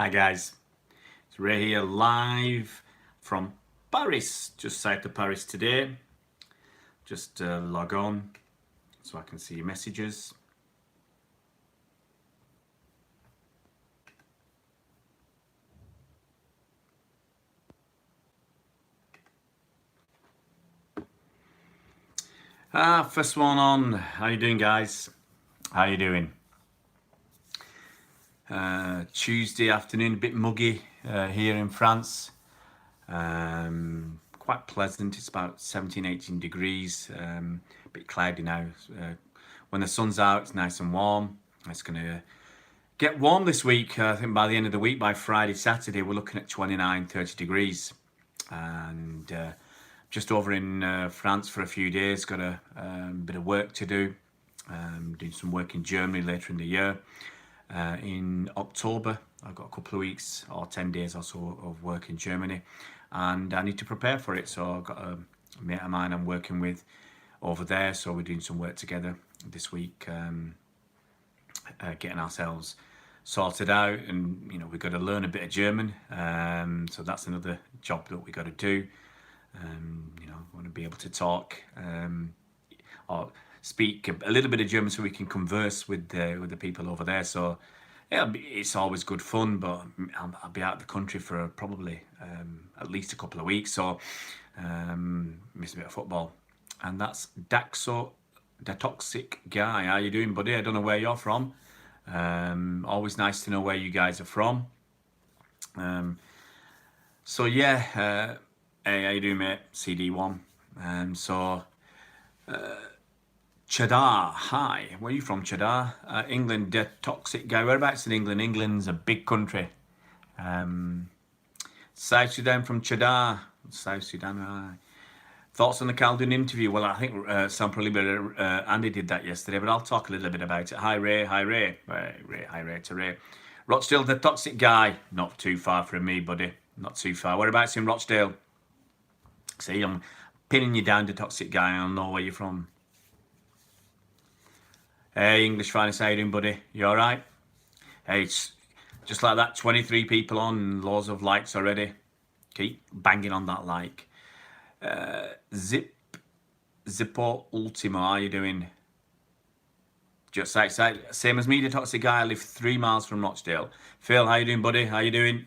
Hi guys, it's Ray here live from Paris, just south of Paris today. Just log on so I can see your messages. First one on. How you doing, guys? How you doing? Tuesday afternoon, a bit muggy here in France. Quite pleasant. It's about 17, 18 degrees. A bit cloudy now. When the sun's out, it's nice and warm. It's going to get warm this week. I think by the end of the week, by Friday, Saturday, we're looking at 29, 30 degrees. And just over in France for a few days. Got a bit of work to do. Doing some work in Germany later in the year. In October, I've got a couple of weeks or 10 days or so of work in Germany, and I need to prepare for it. So I've got a mate of mine I'm working with over there, so we're doing some work together this week, getting ourselves sorted out, and we've got to learn a bit of German, so that's another job that we got to do. Want to be able to talk or speak a little bit of German so we can converse with the people over there. So yeah, it's always good fun, but I'll be out of the country for probably at least a couple of weeks, so miss a bit of football. And that's Daxo, the Toxic Guy. How you doing, buddy? I don't know where you're from. Always nice to know where you guys are from. So yeah, hey, how you doing, mate? CD1. Cheddar, hi. Where are you from, Cheddar? England, the Toxic Guy. Whereabouts in England? England's a big country. South Sudan from Cheddar. South Sudan, hi. Thoughts on the Khaldoon interview? Well, I think Sam Proliber, Andy did that yesterday, but I'll talk a little bit about it. Hi, Ray. Hi, Ray. Hi, Ray to Ray. Rochdale, the Toxic Guy. Not too far from me, buddy. Not too far. Whereabouts in Rochdale? See, I'm pinning you down, the Toxic Guy. I'll know where you're from. Hey, English finest, how you doing, buddy? You all right? Hey, it's just like that, 23 people on, loads of likes already. Keep banging on that like. Zippo Ultimo, how you doing? Just outside, same as me, the Toxic Guy. I live 3 miles from Rochdale. Phil, how you doing, buddy? How you doing?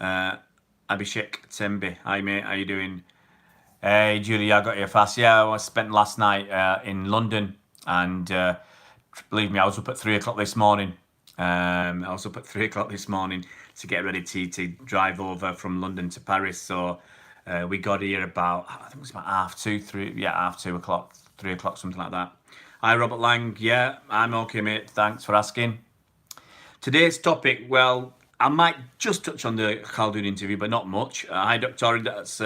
Abhishek Tembe, hi mate, how you doing? Hey, Julie, I got here fast. Yeah, I spent last night in London, and believe me, I was up at 3 o'clock this morning. To get ready to drive over from London to Paris. So we got here about, I think it was about half 2 o'clock, 3 o'clock, something like that. Hi, Robert Lang. Yeah, I'm okay, mate. Thanks for asking. Today's topic, well, I might just touch on the Khaldoon interview, but not much. Hi, Dr. That's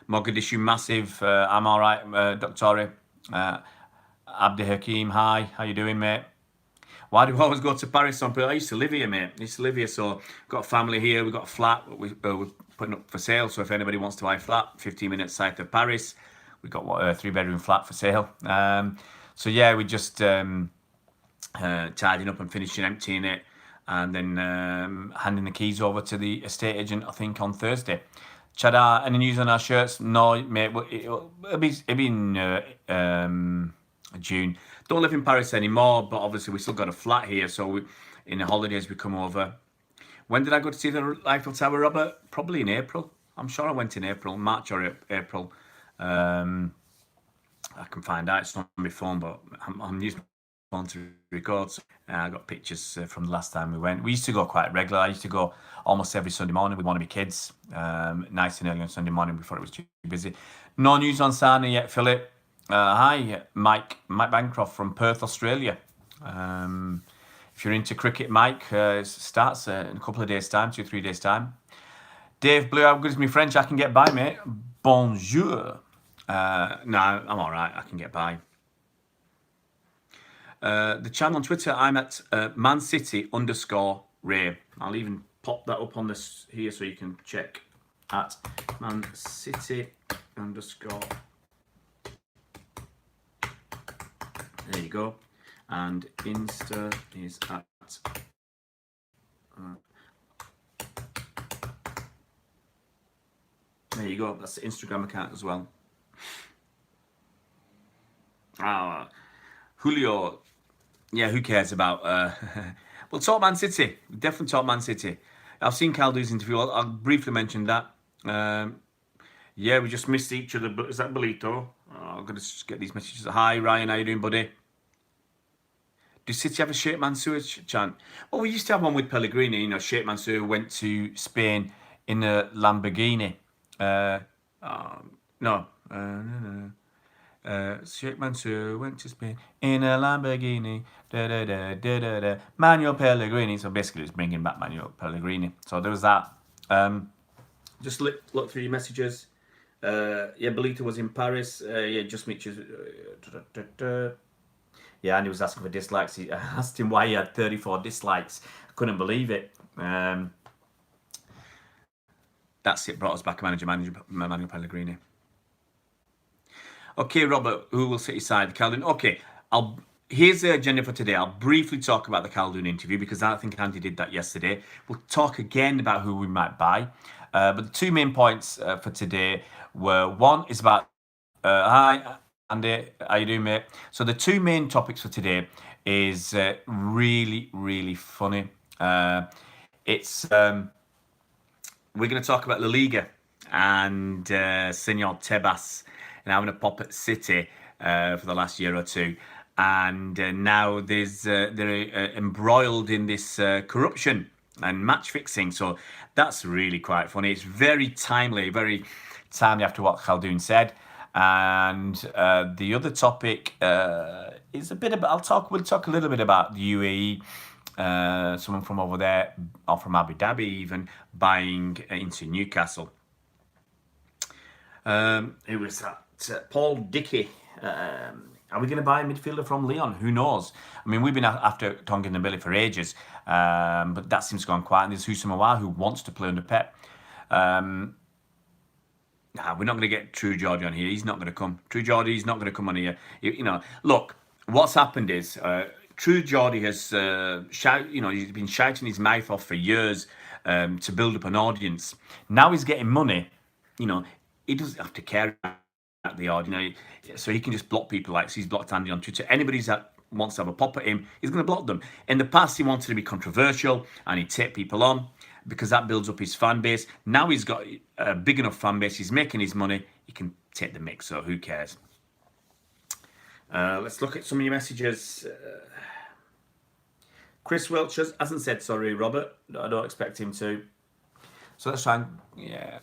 Mogadishu Massive. I'm all right, Dr. Abdi Hakim, hi. How you doing, mate? Why do I always go to Paris? I used to live here, mate. So got a family here. We've got a flat we're putting up for sale. So if anybody wants to buy a flat, 15 minutes south of Paris, we've got a 3-bedroom flat for sale. So yeah, we're just tidying up and finishing emptying it, and then handing the keys over to the estate agent, I think, on Thursday. Cheddar, any news on our shirts? No, mate. It'll be in June. Don't live in Paris anymore, but obviously we still got a flat here. So in the holidays we come over. When did I go to see the Eiffel Tower, Robert? Probably in April. I'm sure I went in April, March or April. I can find out. It's not on my phone, but I'm using my phone to record. So, I got pictures from the last time we went. We used to go quite regular. I used to go almost every Sunday morning with one of my kids. Nice and early on Sunday morning before it was too busy. No news on Sana yet, Philip. Hi, Mike Bancroft from Perth, Australia. If you're into cricket, Mike, it starts in a couple of days' time, 2-3 days' time. Dave Blue, how good is my French? I can get by, mate. Bonjour. No, I'm all right. I can get by. The channel on Twitter, I'm at mancity_Ray. I'll even pop that up on this here so you can check at mancity_. There you go. And Insta is at There you go. That's the Instagram account as well. Julio. Yeah, who cares about... well, talk Man City. Definitely talk Man City. I've seen Khaldoon's interview. I'll briefly mention that. Yeah, we just missed each other. But is that Bolito? Oh, I'm going to just get these messages. Hi, Ryan. How you doing, buddy? Do City have a Sheikh Mansour chant? Well, we used to have one with Pellegrini. You know, Sheikh Mansour went to Spain in a Lamborghini. No. Sheikh Mansour went to Spain in a Lamborghini. Da, da, da, da, da, da. Manuel Pellegrini. So basically, it's bringing back Manuel Pellegrini. So there was that. Just look through your messages. Yeah, Bolito was in Paris. Yeah, just meet you. Yeah, and he was asking for dislikes. I asked him why he had 34 dislikes. I couldn't believe it. That's it. Brought us back Manuel Pellegrini. Okay, Robert, who will sit aside? Khaldoon. Okay, here's the agenda for today. I'll briefly talk about the Khaldoon interview because I think Andy did that yesterday. We'll talk again about who we might buy. But the two main points for today were, one is about... hi, Andy. How you doing, mate? So the two main topics for today is really, really funny. It's... we're going to talk about La Liga and Senor Tebas and having a pop at City for the last year or two. And now they're embroiled in this corruption and match fixing. So that's really quite funny. It's very timely after what Khaldoon said. And the other topic is a bit about, we'll talk a little bit about the UAE, someone from over there, or from Abu Dhabi even, buying into Newcastle. Who was that? Paul Dickey. Are we going to buy a midfielder from Lyon? Who knows? I mean, we've been after Tongan and Billy for ages, but that seems to go on quiet. And there's Houssam Aouar, who wants to play under Pep. We're not going to get True Geordie on here. He's not going to come. True Geordie's not going to come on here. You know, look, what's happened is True Geordie has he's been shouting his mouth off for years to build up an audience. Now he's getting money. You know, he doesn't have to care about the audience, so he can just block people like he's blocked Andy on Twitter. Anybody that wants to have a pop at him, he's going to block them. In the past, he wanted to be controversial and he'd take people on because that builds up his fan base. Now he's got a big enough fan base, he's making his money, he can take the mix, so who cares? Let's look at some of your messages. Chris Welch hasn't said sorry, Robert. I don't expect him to. So let's try and, yeah.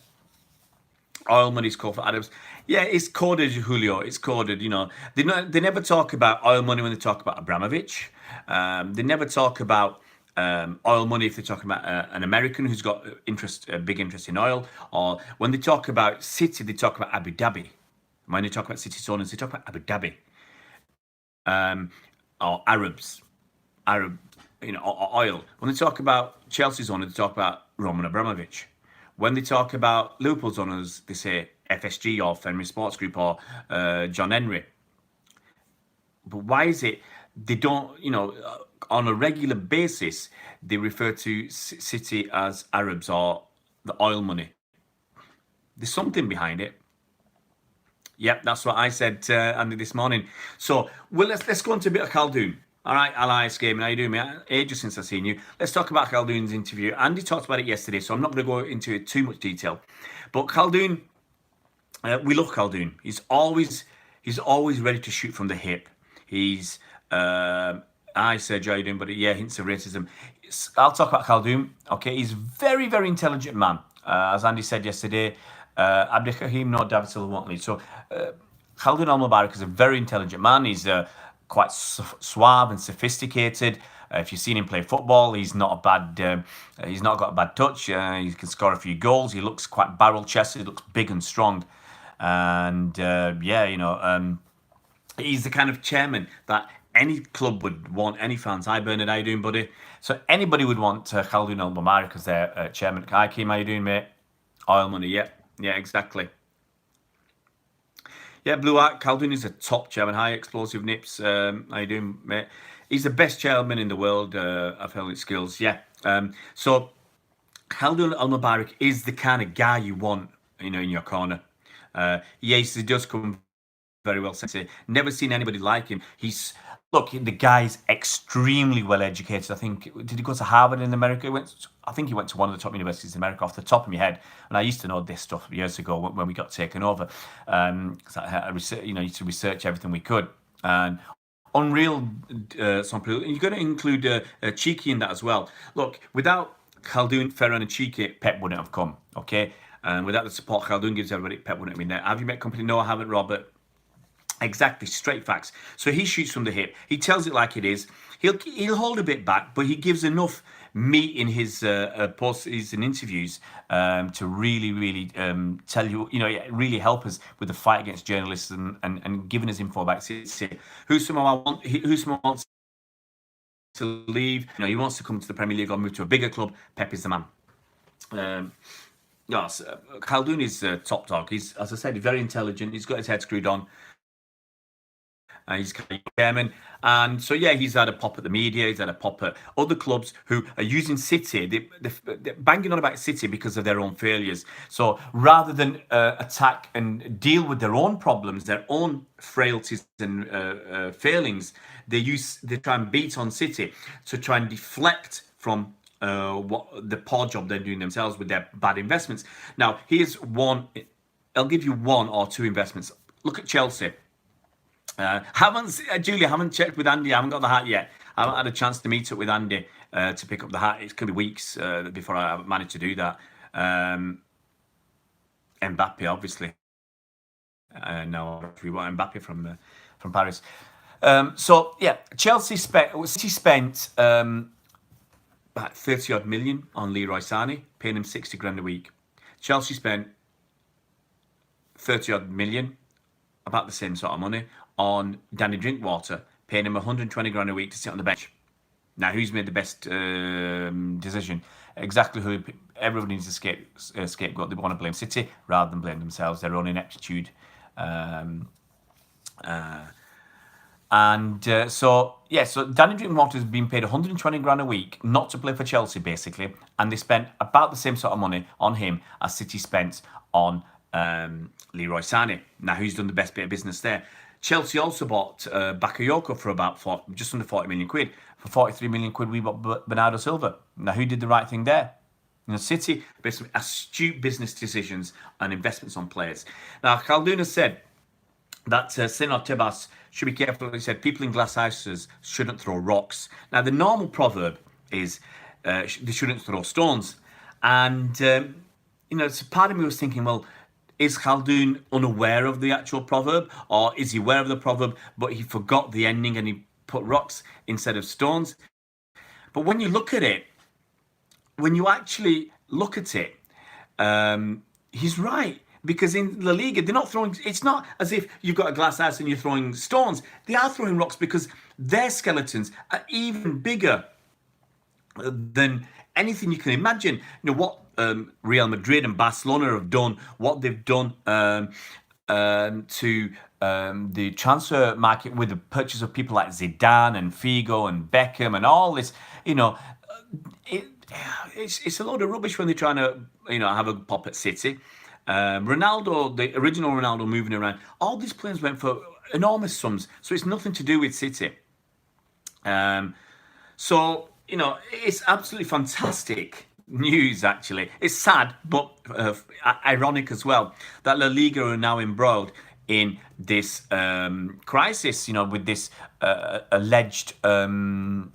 Oil money's called for Adams. Yeah, it's coded, Julio. It's coded, you know. They never talk about oil money when they talk about Abramovich. They never talk about oil money if they're talking about an American who's got a big interest in oil. Or when they talk about City, they talk about Abu Dhabi. When they talk about City's owners, they talk about Abu Dhabi. Or Arab, or oil. When they talk about Chelsea's owners, they talk about Roman Abramovich. When they talk about Liverpool's owners, they say FSG or Fenway Sports Group or John Henry. But why is it they don't, on a regular basis, they refer to City as Arabs or the oil money? There's something behind it. Yep, that's what I said, Andy, this morning. So, well, let's go into a bit of Khaldoon. All right, Alliance Gaming, how you doing, mate? Ages since I've seen you. Let's talk about Khaldoon's interview. Andy talked about it yesterday, so I'm not going to go into it too much detail. But Khaldoon, we love Khaldoon. He's always ready to shoot from the hip. He's, I said, how you doing, buddy? Yeah, hints of racism. I'll talk about Khaldoon. Okay, he's very, very intelligent man. As Andy said yesterday, Abdelkahim, no, David Silva won't lead. So Khaldoon Al-Mubarak is a very intelligent man. He's quite suave and sophisticated. If you've seen him play football, he's not got a bad touch. He can score a few goals. He looks quite barrel-chested. He looks big and strong. And he's the kind of chairman that any club would want. Any fans. Hi, Bernard, how you doing, buddy? So anybody would want Khaldoon Al-Mubarak as their chairman. Hi, Kim, how you doing, mate? Oil money, yeah, exactly. Yeah, Blue Art, Khaldoon is a top chairman. Hi, Explosive Nips. How you doing, mate? He's the best chairman in the world. I've held his skills. Yeah. So Khaldoon Al-Mubarak is the kind of guy you want, in your corner. Yes, he does come very well sent. Never seen anybody like him. Look, the guy's extremely well educated. I think, did he go to Harvard in America? I think he went to one of the top universities in America off the top of my head. And I used to know this stuff years ago when we got taken over. Used to research everything we could. And unreal sample. You're going to include Cheeky in that as well. Look, without Khaldoon, Ferran, and Cheeky, Pep wouldn't have come. Okay, and without the support Khaldoon gives everybody, Pep wouldn't have been there. Have you met company? No, I haven't, Robert. Exactly, straight facts. So he shoots from the hip. He tells it like it is. He'll hold a bit back, but he gives enough meat in his posts and interviews to really tell you, really help us with the fight against journalists and giving us info about City. Who's someone wants to leave? He wants to come to the Premier League or move to a bigger club. Pep is the man. Yes, Khaldoon is top dog. He's, as I said, very intelligent. He's got his head screwed on. He's chairman, and so he's had a pop at the media. He's had a pop at other clubs who are using City. They're banging on about City because of their own failures. So rather than attack and deal with their own problems, their own frailties and failings, they try and beat on City to try and deflect from what the poor job they're doing themselves with their bad investments. Now, here's one. I'll give you one or two investments. Look at Chelsea. Julie, I haven't checked with Andy. I haven't got the hat yet. I haven't had a chance to meet up with Andy to pick up the hat. It's going to be weeks before I manage to do that. Mbappe, obviously. No, we want Mbappe from Paris. Chelsea spent about 30 odd million on Leroy Sané, paying him 60 grand a week. Chelsea spent 30 odd million, about the same sort of money, on Danny Drinkwater, paying him 120 grand a week to sit on the bench. Now, who's made the best decision? Exactly who everybody needs a scapegoat. They want to blame City rather than blame themselves, their own ineptitude. So Danny Drinkwater has been paid 120 grand a week not to play for Chelsea, basically, and they spent about the same sort of money on him as City spent on Leroy Sané. Now, who's done the best bit of business there? Chelsea also bought Bakayoko for about just under 40 million quid. For 43 million quid, we bought Bernardo Silva. Now, who did the right thing there? City, basically astute business decisions and investments on players. Now, Khaldoon has said that Senor Tebas should be careful. He said people in glass houses shouldn't throw rocks. Now, the normal proverb is they shouldn't throw stones. And, so part of me was thinking, well, is Khaldoon unaware of the actual proverb, or is he aware of the proverb, but he forgot the ending and he put rocks instead of stones? But when you look at it, he's right. Because in La Liga, they're not throwing, it's not as if you've got a glass house and you're throwing stones. They are throwing rocks because their skeletons are even bigger than anything you can imagine. What Real Madrid and Barcelona have done, what they've done to the transfer market with the purchase of people like Zidane and Figo and Beckham and all this, it's a load of rubbish when they're trying to, have a pop at City. Ronaldo, the original Ronaldo moving around, all these players went for enormous sums, so it's nothing to do with City. It's absolutely fantastic news, actually. It's sad, but ironic as well, that La Liga are now embroiled in this crisis, with this alleged, I'll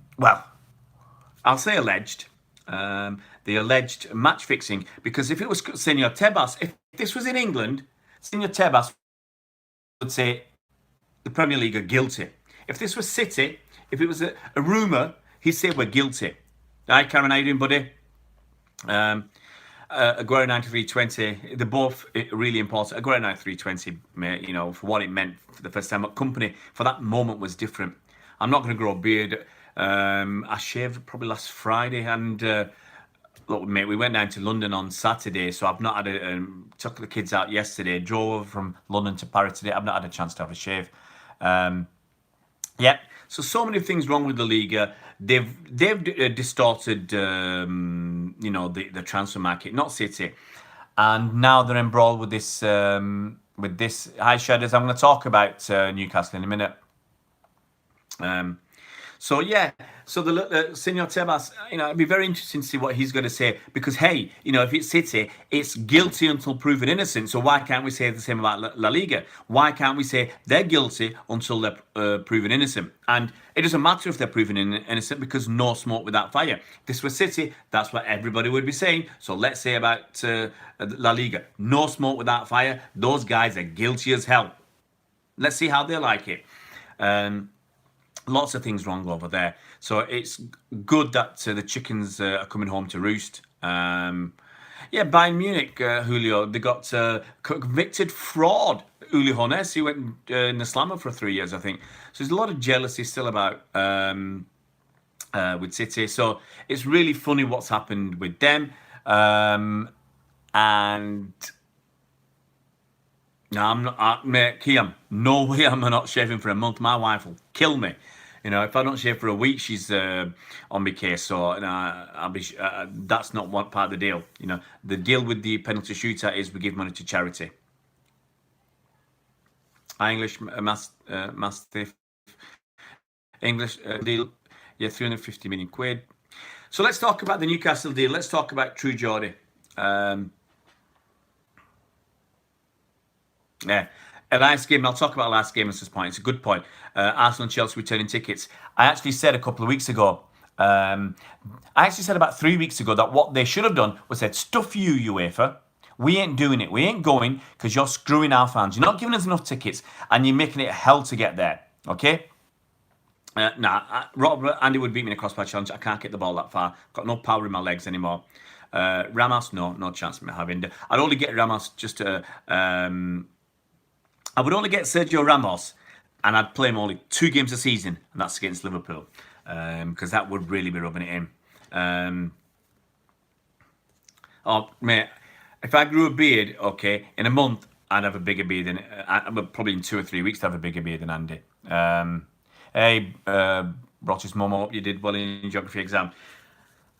say alleged, the alleged match fixing, because if it was Senor Tebas, if this was in England, Senor Tebas would say the Premier League are guilty. If this was City, if it was a rumour, he'd say we're guilty. Hi, Karen, how you doing, buddy? Aguero 9320, they're both really important. Aguero 9320, for what it meant for the first time. Company for that moment was different. I'm not going to grow a beard. I shaved probably last Friday, and look, mate, we went down to London on Saturday, so I've not had took the kids out yesterday, drove from London to Paris today. I've not had a chance to have a shave. So many things wrong with the Liga. They've distorted, the transfer market, not City. and now they're embroiled with this. Hi, Shadows. I'm going to talk about Newcastle in a minute. So yeah, so the Senor Tebas, it'd be very interesting to see what he's going to say, because hey, if it's City, it's guilty until proven innocent. So why can't we say the same about La Liga? Why can't we say they're guilty until they're proven innocent? And it doesn't matter if they're proven innocent, because no smoke without fire. If this was City, that's what everybody would be saying. So let's say about La Liga, no smoke without fire. Those guys are guilty as hell. Let's see how they like it. Lots of things wrong over there. So it's good that the chickens are coming home to roost. Yeah, Bayern Munich, Julio, they got convicted fraud. Uli Hones, he went in the slammer for 3 years, I think. So there's a lot of jealousy still about with City. So it's really funny what's happened with them. And no, I'm not, mate, Kiam, no way am I not shaving for a month. My wife will kill me. If I don't shave for a week, she's on my case. So I'll be. That's not one part of the deal. The deal with the penalty shootout is we give money to charity. English Mastiff. English deal. Yeah, 350 million quid. So let's talk about the Newcastle deal. Let's talk about True Geordie. Yeah. A last game, I'll talk about last game at this point. It's a good point. Arsenal and Chelsea returning tickets. I actually said a couple of weeks ago, I actually said about 3 weeks ago, that what they should have done was said, stuff you, UEFA. We ain't doing it. We ain't going because you're screwing our fans. You're not giving us enough tickets and you're making it hell to get there. Okay? Andy would beat me in a crossbar challenge. I can't get the ball that far. Got no power in my legs anymore. Ramos, no chance of me having. I'd only get Ramos just to... I would only get Sergio Ramos, and I'd play him only 2 games a season, and that's against Liverpool, because that would really be rubbing it in. Oh, mate, if I grew a beard, okay, in a month, I'd have a bigger beard than... probably in 2 or 3 weeks, I'd have a bigger beard than Andy. Hey, Roch's mum, I hope you did well in your geography exam.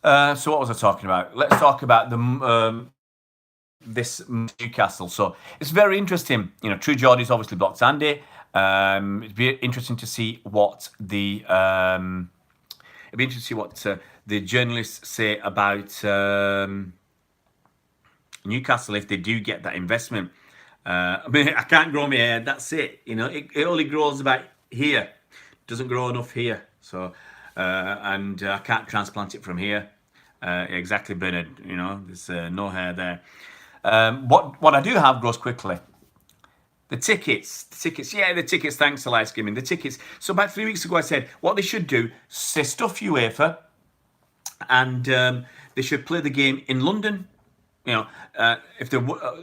So what was I talking about? Let's talk about the... this Newcastle. So it's very interesting. True Geordie's obviously blocked Andy. It'd be interesting to see what the the journalists say about Newcastle if they do get that investment. I can't grow my hair. That's it. It only grows about here. Doesn't grow enough here. So and I can't transplant it from here. Exactly, Bernard. There's no hair there. What I do have grows quickly. The tickets. Yeah, the tickets. Thanks to Live Skimming. The tickets. So about 3 weeks ago, I said what they should do: say stuff UEFA, and they should play the game in London. If they,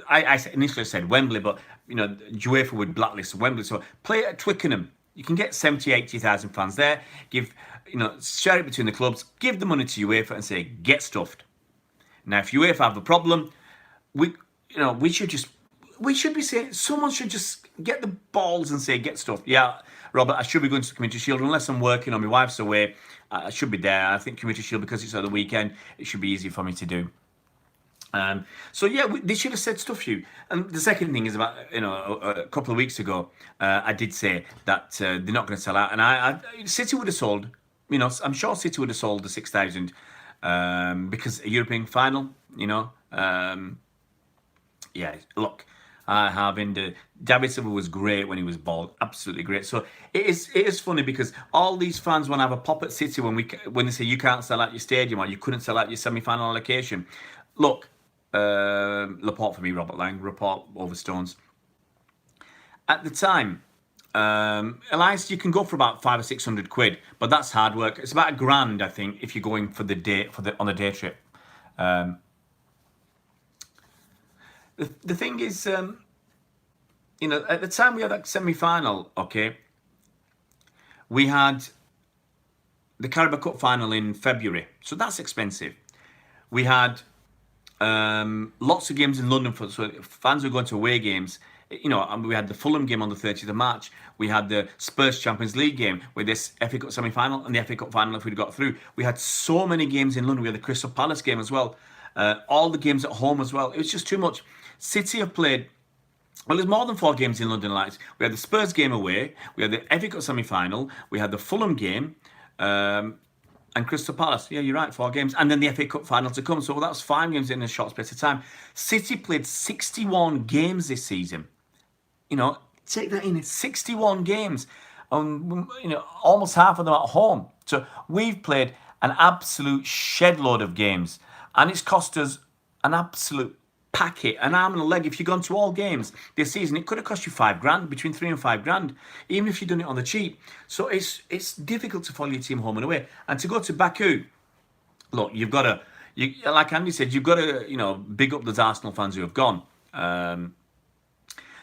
I initially said Wembley, but UEFA would blacklist Wembley. So play at Twickenham. You can get 70,000-80,000 fans there. Share it between the clubs. Give the money to UEFA and say get stuffed. Now, if UEFA have a problem, we should be saying, someone should just get the balls and say get stuffed. Yeah, Robert, I should be going to the Community Shield unless I'm working or my wife's away. I should be there. I think Community Shield, because it's on the weekend, it should be easy for me to do. So yeah, they should have said stuff you. And the second thing is about a couple of weeks ago, I did say that they're not going to sell out, and City would have sold. I'm sure City would have sold the 6,000 because a European final. Yeah, look, I have David Silva was great when he was bald, absolutely great. So it is funny because all these fans want to have a pop at City when they say you can't sell out your stadium or you couldn't sell out your semi-final allocation. Look. Laporte for me, Robert Lang, report over Stones. At the time, Elias, you can go for about 500 or 600 quid, but that's hard work. It's about £1,000, I think, if you're going for on the day trip. The thing is, at the time we had that semi-final, okay, we had the Carabao Cup final in February, so that's expensive. We had lots of games in London so fans were going to away games. And we had the Fulham game on the 30th of March. We had the Spurs Champions League game with this FA Cup semi-final and the FA Cup final if we'd got through. We had so many games in London. We had the Crystal Palace game as well. All the games at home as well. It was just too much. City have played. Well, there's more than 4 games in London Lights. We had the Spurs game away. We had the FA Cup semi-final. We had the Fulham game. And Crystal Palace. Yeah, you're right, 4 games. And then the FA Cup final to come. So that was 5 games in a short space of time. City played 61 games this season. You know, take that in. 61 games. You know, almost half of them at home. So we've played an absolute shed load of games. And it's cost us an absolute packet, an arm and a leg. If you've gone to all games this season, it could have cost you £5,000, between 3 and 5 grand, even if you've done it on the cheap. So it's difficult to follow your team home and away. And to go to Baku, look, you've got to, like Andy said, you've got to, you know, big up those Arsenal fans who have gone.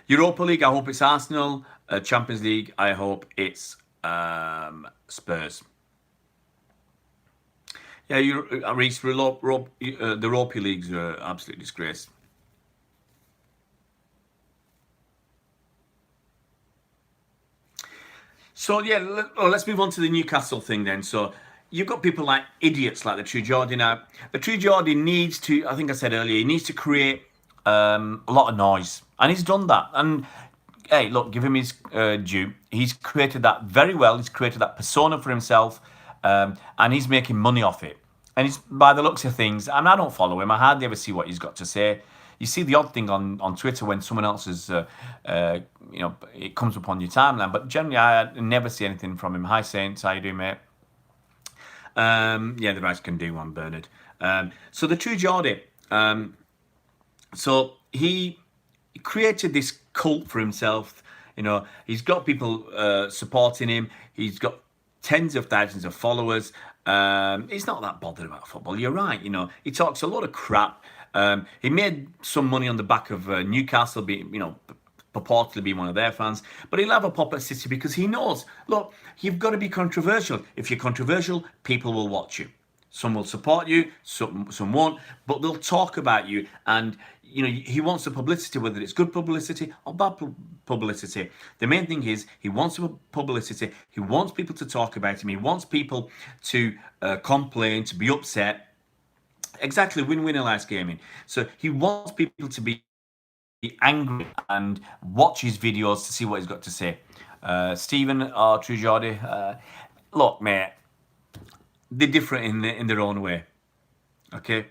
Europa League, I hope it's Arsenal. Champions League, I hope it's Spurs. Yeah, Reece, the Europa Leagues are absolute disgrace. So yeah, let's move on to the Newcastle thing then. So you've got people like idiots like the True Geordie now. The True Geordie needs to, I think I said earlier, he needs to create a lot of noise. And he's done that. And hey, look, give him his due. He's created that very well. He's created that persona for himself. And he's making money off it. And he's, by the looks of things, and I don't follow him, I hardly ever see what he's got to say. You see the odd thing on Twitter when someone else is, you know, it comes up on your timeline. But generally, I never see anything from him. Hi, Saints. How you doing, mate? Yeah, the rice can do one, Bernard. So the True Geordie. So he created this cult for himself. You know, he's got people supporting him. He's got tens of thousands of followers. He's not that bothered about football. You're right. You know, he talks a lot of crap. He made some money on the back of Newcastle being, you know, purportedly being one of their fans, but he'll have a pop at City because he knows, look, you've got to be controversial. If you're controversial, people will watch you. Some will support you, some won't, but they'll talk about you. And, you know, he wants the publicity, whether it's good publicity or bad publicity. The main thing is he wants the publicity. He wants people to talk about him. He wants people to complain, to be upset. Exactly, win-win Alliance Gaming. So he wants people to be angry and watch his videos to see what he's got to say. Stephen or True Geordie, look, mate, they're different in their own way. Okay.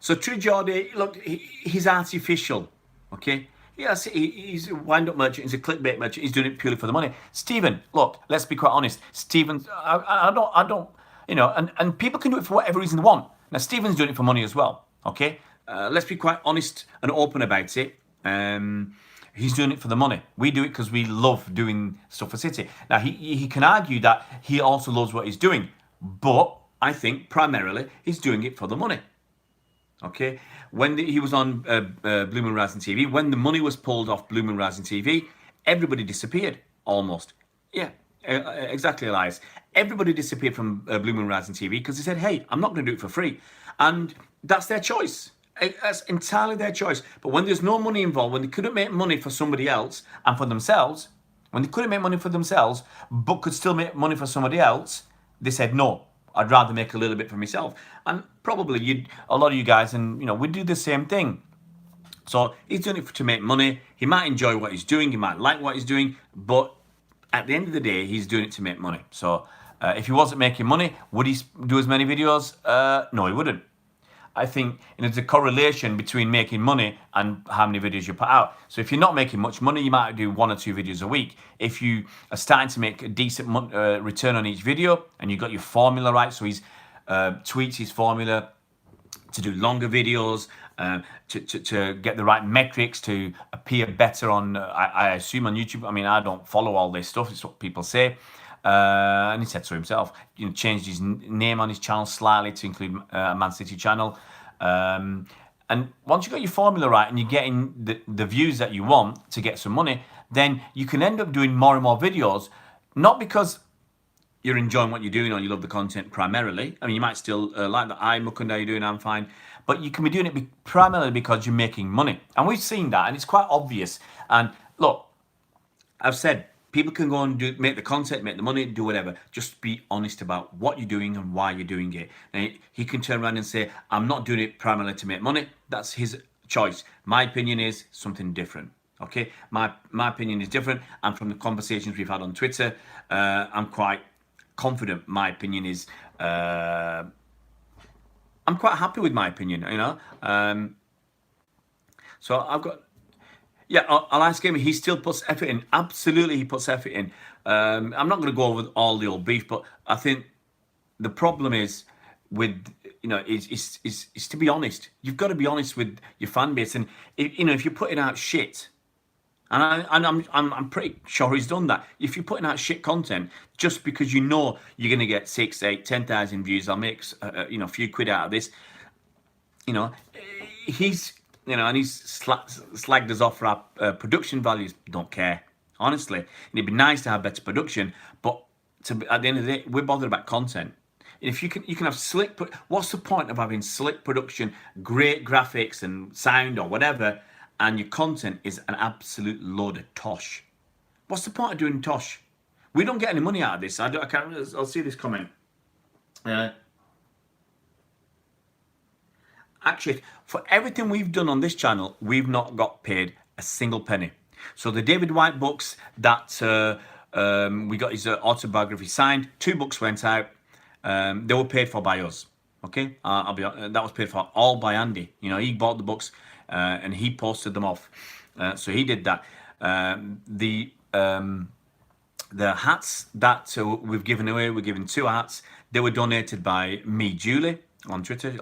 So True Geordie, look, he's artificial. Okay. Yes, he's a wind-up merchant. He's a clickbait merchant. He's doing it purely for the money. Stephen, look, let's be quite honest. Stephen, I don't. You know, and people can do it for whatever reason they want. Now, Stephen's doing it for money as well, okay? Let's be quite honest and open about it. He's doing it for the money. We do it because we love doing stuff for City. Now, he can argue that he also loves what he's doing, but I think primarily he's doing it for the money, okay? When he was on Blue Moon Rising TV, when the money was pulled off Blue Moon Rising TV, everybody disappeared, almost. Yeah. Exactly, Elias. Everybody disappeared from Blue Moon Rising TV because they said, hey, I'm not going to do it for free. And that's their choice. That's entirely their choice. But when there's no money involved, when they couldn't make money for somebody else and for themselves, when they couldn't make money for themselves, but could still make money for somebody else, they said, no, I'd rather make a little bit for myself. And probably a lot of you guys, and you know, we do the same thing. So he's doing it to make money. He might enjoy what he's doing. He might like what he's doing, but at the end of the day, he's doing it to make money. So if he wasn't making money, would he do as many videos? No, he wouldn't. I think there's a correlation between making money and how many videos you put out. So if you're not making much money, you might do 1 or 2 videos a week. If you are starting to make a decent return on each video and you've got your formula right, so he's tweaks his formula to do longer videos, to get the right metrics, to appear better on, I assume on YouTube. I mean, I don't follow all this stuff. It's what people say. And he said so himself, you know, changed his name on his channel slightly to include a Man City channel. And once you've got your formula right and you're getting the views that you want to get some money, then you can end up doing more and more videos, not because you're enjoying what you're doing or you love the content primarily. I mean, you might still like that. Hi, Mukunda, how you doing? I'm fine. But you can be doing it primarily because you're making money. And we've seen that, and it's quite obvious. And look, I've said People can go and make the content, make the money, do whatever. Just be honest about what you're doing and why you're doing it. And he can turn around and say, I'm not doing it primarily to make money. That's his choice. My opinion is something different. Okay, my opinion is different. And from the conversations we've had on Twitter, I'm quite confident. My opinion is, I'm quite happy with my opinion. So I've got. Yeah, I'll ask him. He still puts effort in. Absolutely, he puts effort in. I'm not going to go over all the old beef, but I think the problem is with is to be honest. You've got to be honest with your fan base, and if you're putting out shit, and I'm pretty sure he's done that. If you're putting out shit content just because you know you're going to get 6, 8, 10,000 views, I'll make a few quid out of this. He's. And he's slagged us off for our production values. Don't care, honestly. And it'd be nice to have better production, but at the end of the day, we're bothered about content. If you can have slick. What's the point of having slick production, great graphics and sound or whatever, and your content is an absolute load of tosh? What's the point of doing tosh? We don't get any money out of this. I'll see this comment. Actually, for everything we've done on this channel, we've not got paid a single penny. So the David White books that we got his autobiography signed, 2 books went out. They were paid for by us. Okay, that was paid for all by Andy. He bought the books and he posted them off. So he did that. The hats that we've given away, we're giving 2 hats. They were donated by me, Julie. On Twitter,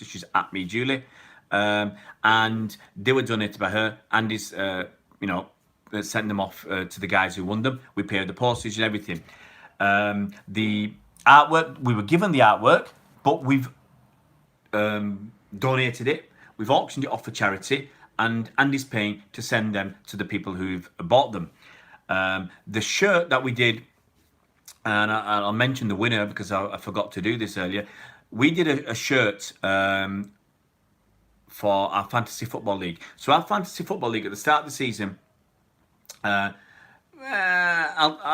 she's at me, Julie, and they were donated by her. Andy's, sent them off to the guys who won them. We paid the postage and everything. The artwork, we were given the artwork, but we've donated it. We've auctioned it off for charity, and Andy's paying to send them to the people who've bought them. The shirt that we did, and I'll mention the winner because I forgot to do this earlier. We did a shirt for our Fantasy Football League. So our Fantasy Football League at the start of the season, I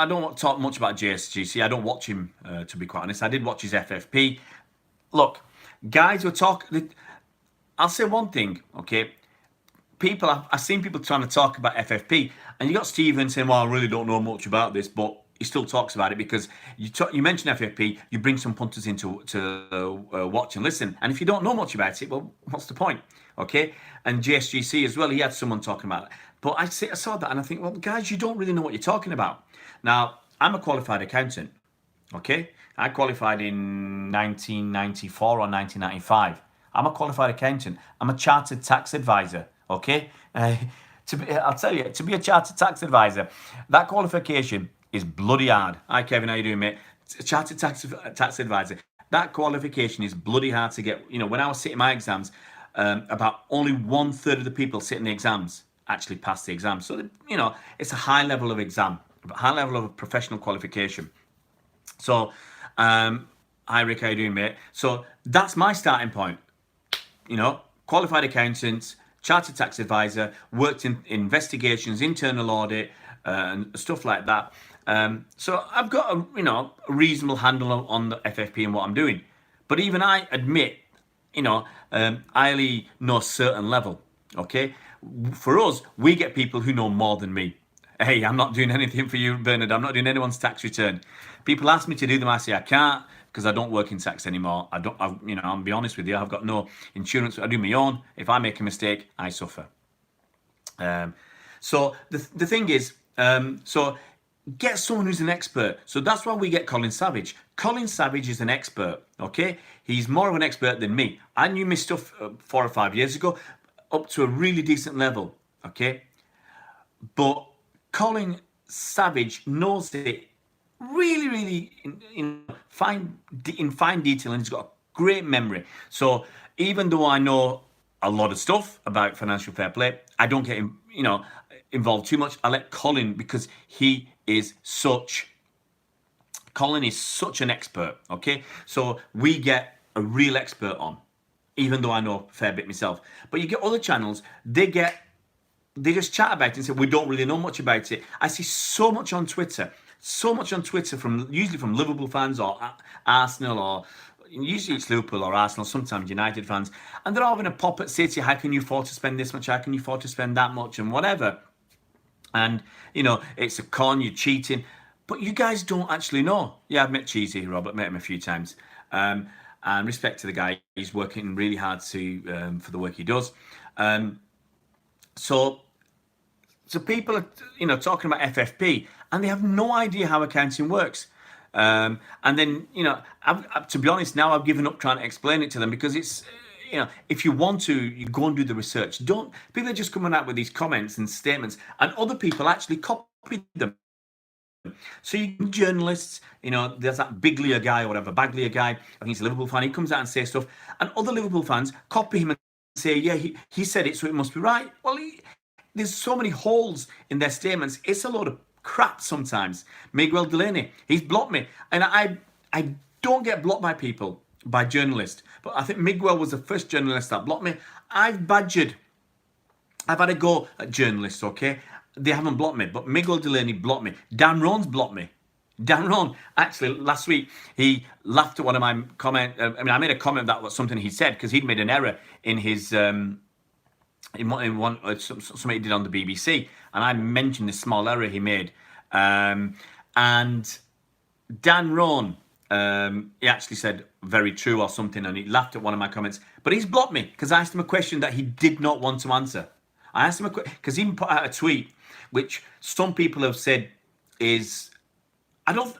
don't want to talk much about JSGC. I don't watch him, to be quite honest. I did watch his FFP. Look, guys were talking. I'll say one thing, okay? I've seen people trying to talk about FFP, and you got Stephen saying, well, I really don't know much about this, but he still talks about it because you mention FFP, you bring some punters in to watch and listen. And if you don't know much about it, well, what's the point? Okay? And JSGC as well, he had someone talking about it. But I saw that and I think, well, guys, you don't really know what you're talking about. Now, I'm a qualified accountant. Okay? I qualified in 1994 or 1995. I'm a qualified accountant. I'm a chartered tax advisor. Okay? I'll tell you, to be a chartered tax advisor, that qualification is bloody hard. Hi Kevin, how you doing, mate? Chartered tax advisor. That qualification is bloody hard to get. When I was sitting my exams, about only 1/3 of the people sitting the exams actually passed the exam. So it's a high level of exam, a high level of professional qualification. So, hi Rick, how you doing, mate? So that's my starting point. Qualified accountant, chartered tax advisor, worked in investigations, internal audit, and stuff like that. So I've got a reasonable handle on the FFP and what I'm doing. But even I admit, I only know a certain level. Okay, for us, we get people who know more than me. Hey, I'm not doing anything for you, Bernard. I'm not doing anyone's tax return. People ask me to do them. I say I can't because I don't work in tax anymore. I'll be honest with you. I've got no insurance. I do my own. If I make a mistake, I suffer. So the thing is, so get someone who's an expert. So that's why we get Colin Savage. Colin Savage is an expert, okay? He's more of an expert than me. I knew my stuff 4 or 5 years ago up to a really decent level, okay? But Colin Savage knows it really, really in fine detail, and he's got a great memory. So even though I know a lot of stuff about financial fair play, I don't get involved too much. I let Colin, because Colin is such an expert, okay? So we get a real expert on, even though I know a fair bit myself. But you get other channels, they get they just chat about it and say, we don't really know much about it. I see so much on Twitter from usually from Liverpool fans or Arsenal, or usually it's Liverpool or Arsenal, sometimes United fans, and they're all going to pop at City. How can you afford to spend this much? How can you afford to spend that much? And whatever. And, it's a con, you're cheating. But you guys don't actually know. Yeah, I've met Cheesy, Robert, met him a few times. And respect to the guy, he's working really hard for the work he does. So people are, talking about FFP, and they have no idea how accounting works. And then, to be honest, now I've given up trying to explain it to them, because it's, if you want to, you go and do the research. People are just coming out with these comments and statements, and other people actually copy them. So journalists, there's that Biglia guy or whatever, Baglia guy, I think he's a Liverpool fan, he comes out and says stuff, and other Liverpool fans copy him and say, yeah, he said it, so it must be right. Well, there's so many holes in their statements. It's a load of crap sometimes. Miguel Delaney, he's blocked me, and I don't get blocked by journalists, but I think Miguel was the first journalist that blocked me. I've had a go at journalists, okay? They haven't blocked me, but Miguel Delaney blocked me. Dan Rohn's blocked me. Dan Rohn, actually, last week, he laughed at one of my comments. I made a comment that was something he said, because he'd made an error in his, in something he did on the BBC, and I mentioned this small error he made. And Dan Rohn, he actually said very true or something, and he laughed at one of my comments, but he's blocked me because I asked him a question that he did not want to answer. I asked him a question because he put out a tweet which some people have said is, it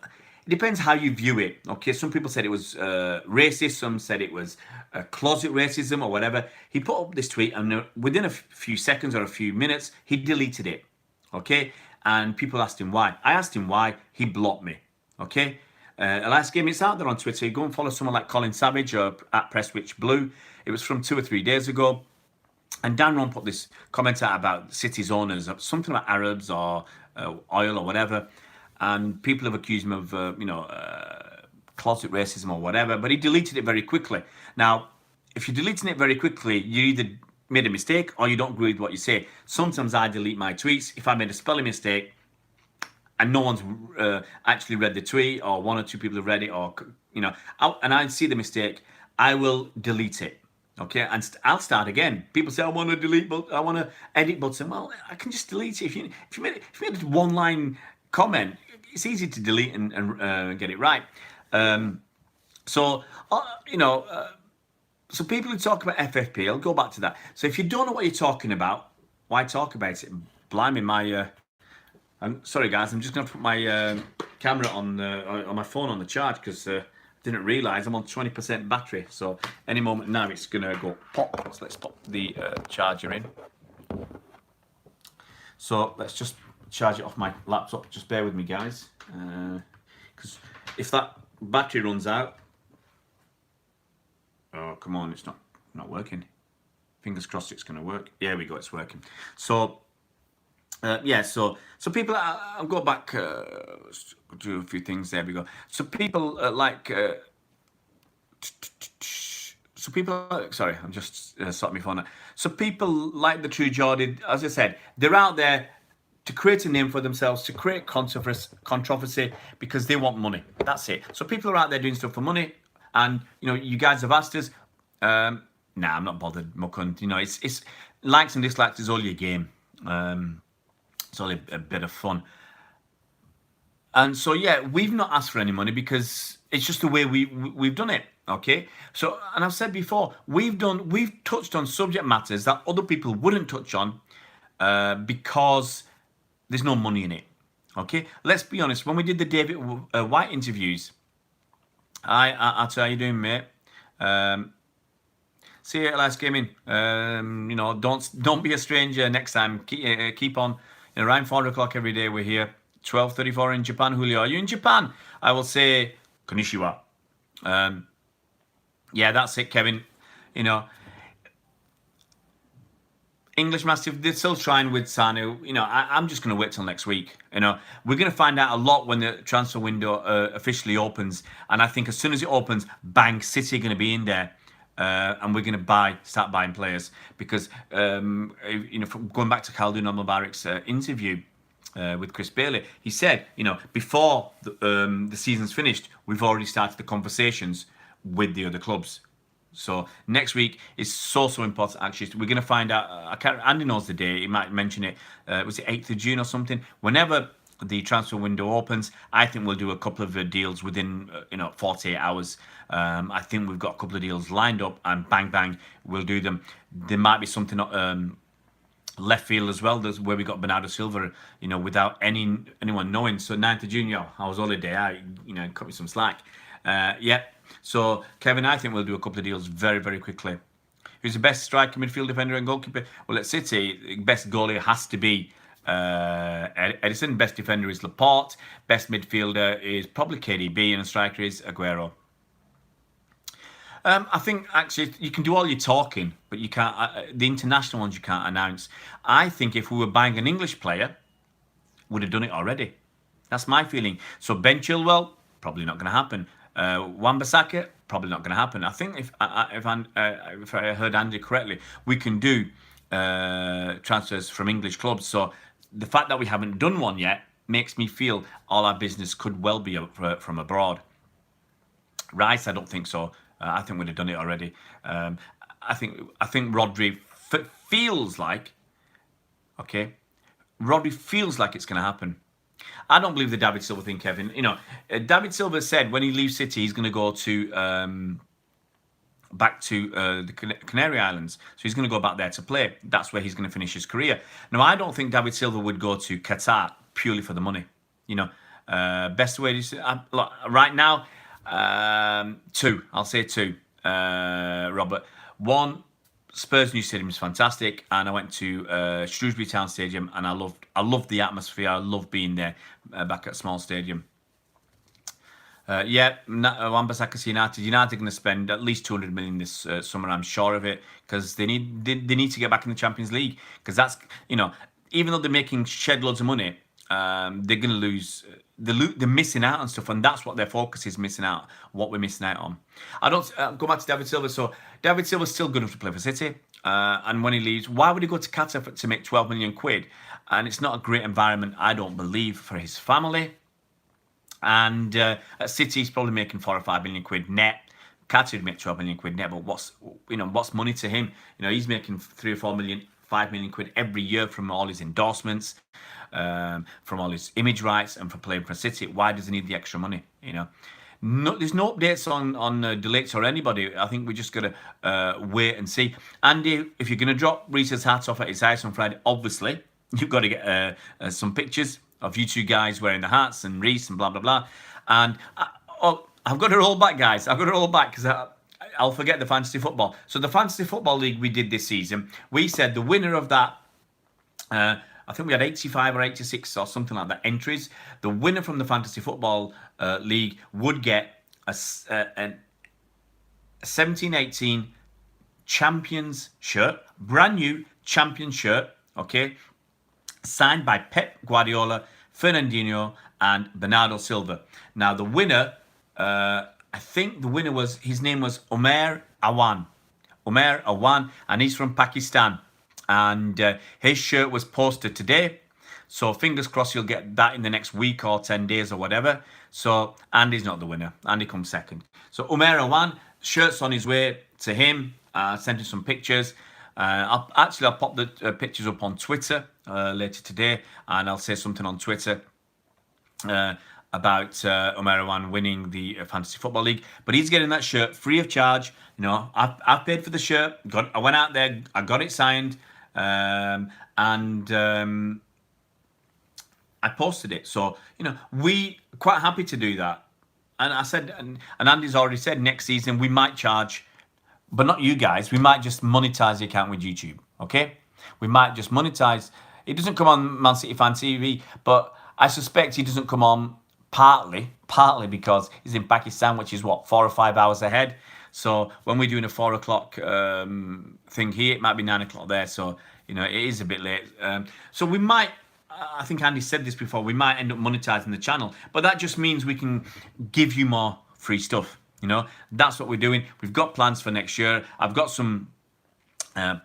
depends how you view it. Okay, some people said it was racist, some said it was closet racism or whatever. He put up this tweet, and within a few seconds or a few minutes, he deleted it. Okay, and people asked him why. I asked him why. He blocked me. Okay. Last game, it's out there on Twitter. You go and follow someone like Colin Savage or at Presswich Blue. It was from 2 or 3 days ago. And Dan Rohn put this comment out about City's owners, something about Arabs or oil or whatever. And people have accused him of, closet racism or whatever. But he deleted it very quickly. Now, if you're deleting it very quickly, you either made a mistake or you don't agree with what you say. Sometimes I delete my tweets. If I made a spelling mistake, and no one's actually read the tweet, or 1 or 2 people have read it, or, and I see the mistake, I will delete it, okay? And I'll start again. People say, I want to delete, but I want to edit button. Well, I can just delete it. If you made a one-line comment, it's easy to delete and get it right. So people who talk about FFP, I'll go back to that. So if you don't know what you're talking about, why talk about it? Blimey, I'm sorry, guys. I'm just going to put my camera on my phone on the charge, because I didn't realise I'm on 20% battery. So any moment now it's going to go pop. So let's pop the charger in. So let's just charge it off my laptop. Just bear with me, guys, because if that battery runs out, oh come on, it's not working. Fingers crossed it's going to work. There we go, it's working. So. So people, I'll go back to a few things. There we go. So people sorry, I'm just sorting my phone out. So people like the True Geordie, as I said, they're out there to create a name for themselves, to create controversy, because they want money. That's it. So people are out there doing stuff for money, and you guys have asked us. Nah, I'm not bothered, muckund. It's likes and dislikes is all your game. It's only a bit of fun. And so, yeah, we've not asked for any money because it's just the way we've done it, okay? So, and I've said before, we've touched on subject matters that other people wouldn't touch on because there's no money in it, okay? Let's be honest, when we did the David White interviews, I tell you, how you doing, mate? See you at last gaming. Don't be a stranger next time. Keep on. Around 4 o'clock every day we're here. 12:34 in Japan. Julio, are you in Japan? I will say konnichiwa. Yeah, that's it, Kevin. English Mastiff, they're still trying with Sanu. I'm just going to wait till next week. We're going to find out a lot when the transfer window officially opens. And I think as soon as it opens, bang, City are going to be in there. and we're going to start buying players because going back to Khaldoon Mubarak's interview with Chris Bailey, he said, before the season's finished, we've already started the conversations with the other clubs. So next week is so important. Actually, we're going to find out. Andy knows the day. He might mention it. Was it 8th of June or something? Whenever the transfer window opens, I think we'll do a couple of deals within 48 hours. I think we've got a couple of deals lined up, and bang bang, we'll do them. There might be something left field as well. There's where we got Bernardo Silva, without anyone knowing. So 9th of June, I was holiday. Cut me some slack. Yeah. So Kevin, I think we'll do a couple of deals very, very quickly. Who's the best striker, midfield defender, and goalkeeper? Well, at City, best goalie has to be Edison. Best defender is Laporte. Best midfielder is probably KDB, and the striker is Aguero. I think actually you can do all your talking, but you can't. The international ones you can't announce. I think if we were buying an English player, would have done it already. That's my feeling. So Ben Chilwell, probably not going to happen. Wan-Bissaka, probably not going to happen. I think if I heard Andy correctly, we can do transfers from English clubs. So the fact that we haven't done one yet makes me feel all our business could well be from abroad. Rice, I don't think so. I think we'd have done it already. I think Rodri feels like, Rodri feels like it's going to happen. I don't believe the David Silva thing, Kevin. David Silva said when he leaves City, he's going to go to back to the Canary Islands. So he's going to go back there to play. That's where he's going to finish his career. Now, I don't think David Silva would go to Qatar purely for the money. Best way to right now, two. I'll say two, Robert. One, Spurs new stadium is fantastic, and I went to Shrewsbury Town Stadium, and I loved the atmosphere. I loved being there back at small stadium. Wan-Bissaka United. United are going to spend at least 200 million this summer. I'm sure of it, because they need to get back in the Champions League. Because that's even though they're making shed loads of money, they're going to lose. They're missing out on stuff, and that's what their focus is, missing out. What we're missing out on. I don't go back to David Silva. So David Silva's still good enough to play for City, and when he leaves, why would he go to Qatar to make 12 million quid? And it's not a great environment, I don't believe, for his family. And at City, he's probably making 4 or 5 million quid net. Qatar would make 12 million quid net, but what's money to him? He's making 3 or 4 million, 5 million quid every year from all his endorsements, from all his image rights, and for playing for City. Why does he need the extra money? No, there's no updates on Delict or anybody. I think we just got to wait and see. Andy, if you're going to drop Reese's hat off at his house on Friday, obviously you've got to get some pictures of you two guys wearing the hats and Reese and blah blah blah. And I've got to roll back, guys. I've got to roll back because I'll forget the fantasy football. So the fantasy football league we did this season, we said the winner of that, I think we had 85 or 86 or something like that entries. The winner from the fantasy football league would get a 17-18 Champions shirt, brand new Champions shirt, signed by Pep Guardiola, Fernandinho, and Bernardo Silva. Now the winner, I think the winner his name was Umair Awan. Umair Awan, and he's from Pakistan. And his shirt was posted today. So fingers crossed you'll get that in the next week or 10 days or whatever. So Andy's not the winner. Andy comes second. So Umair Awan, shirt's on his way to him. Sent him some pictures. I'll pop the pictures up on Twitter later today, and I'll say something on Twitter about Umair Awan winning the Fantasy Football League. But he's getting that shirt free of charge. I've paid for the shirt. I went out there, I got it signed, and I posted it. So we quite happy to do that. And I said, and Andy's already said, next season we might charge. But not you guys. We might just monetize the account with YouTube, okay? We might just monetize. It doesn't come on Man City Fan TV, but I suspect he doesn't come on partly because he's in Pakistan, which is 4 or 5 hours ahead. So when we're doing a 4 o'clock thing here, it might be 9 o'clock there. So, it is a bit late. So we might, I think Andy said this before, we might end up monetizing the channel. But that just means we can give you more free stuff. You know, that's what we're doing. We've got plans for next year. I've got some